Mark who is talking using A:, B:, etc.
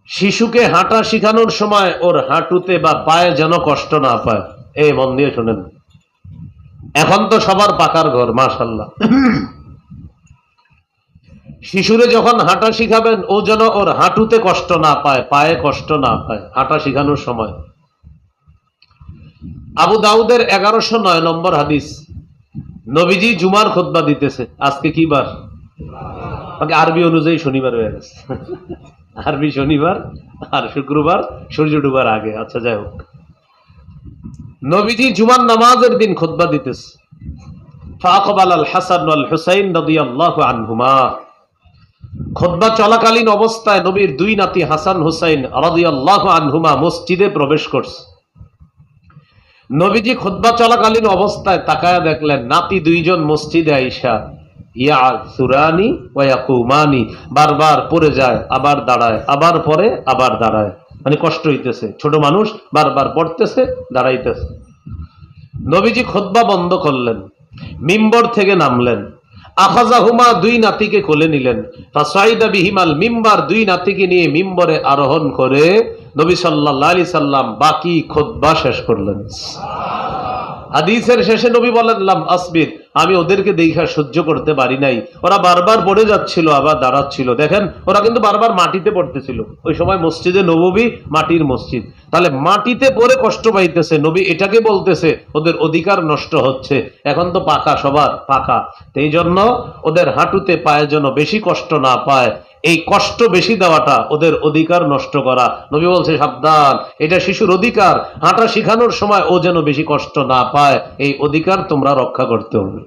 A: শিশুকে হাঁটা শেখানোর সময় ওর হাঁটুতে বা পায়ে যেন কষ্ট না পায়। এই মন দিয়ে শোনেন, এখন তো সবার পাকার ঘর মাশাআল্লাহ। শিশুরে যখন হাঁটা শিখাবেন ও যেন ওর হাঁটুতে কষ্ট না পায়, পায়ে কষ্ট না পায় হাঁটা শিখানোর সময়। আবু দাউদের 1109 নম্বর হাদিস, নবীজি জুমার খুতবা দিতেছে। আজকে কি বার? আরবি অনুযায়ী শনিবার হয়ে গেছে। আরবি শনিবার আর শুক্রবার সূর্য ডুবার আগে। আচ্ছা যাই হোক, নবীজি জুমার নামাজের দিন খুতবা দিতেছে। ফাআকবাল আল হাসান ওয়াল হুসাইন রাদিয়াল্লাহু আনহুমা, খুতবা চলাকালীন অবস্থায় নবীর দুই নাতি হাসান হুসাইন রাদিয়াল্লাহু আনহুমা মসজিদে প্রবেশ করছে। নবীজি খুতবা চলাকালীন অবস্থায় তাকায়া দেখলেন নাতি দুইজন মসজিদে আইসা ইয়াসুরানি ওয়া ইয়াকুমানি, বারবার পড়ে যায় আবার দাঁড়ায়, আবার পড়ে আবার দাঁড়ায়, মানে কষ্ট হইতেছে। ছোট মানুষ বারবার পড়তেছে দাঁড়াইতেছে। নবীজি খুতবা বন্ধ করলেন, মিম্বর থেকে নামলেন, আখাযাহুমা দুই নাতিকে কোলে নিলেন, ফাসাইদা বিহিমাল মিম্বার দুই নাতিকে নিয়ে মিম্বরে আরোহণ করে নবী সাল্লাল্লাহু আলাইহি সাল্লাম বাকি খুতবা শেষ করলেন। হাদিসের শেষে নবী বলেন লাম আসবির, আমি ওদেরকে দেখা সহ্য করতে পারি নাই। ওরা বারবার পড়ে যাচ্ছিল আবার দাঁড়াচ্ছিল। দেখেন ওরা কিন্তু বারবার মাটিতে পড়তেছিল। ওই সময় মসজিদে নববী মাটির মসজিদ, তাহলে মাটিতে পড়ে কষ্ট পাইতেছে। নবী এটাকে বলতেছে ওদের অধিকার নষ্ট হচ্ছে। এখন তো পাকা, সবার পাকা, এই জন্য ওদের হাঁটুতে পায়ে যেন বেশি কষ্ট না পায়, এই কষ্ট বেশি দেওয়াটা ওদের অধিকার নষ্ট করা। নবী বলছে সাবধান, এটা শিশুর অধিকার, হাঁটা শেখানোর সময় ও যেন বেশি কষ্ট না পায়, এই অধিকার তোমরা রক্ষা করতে হবে।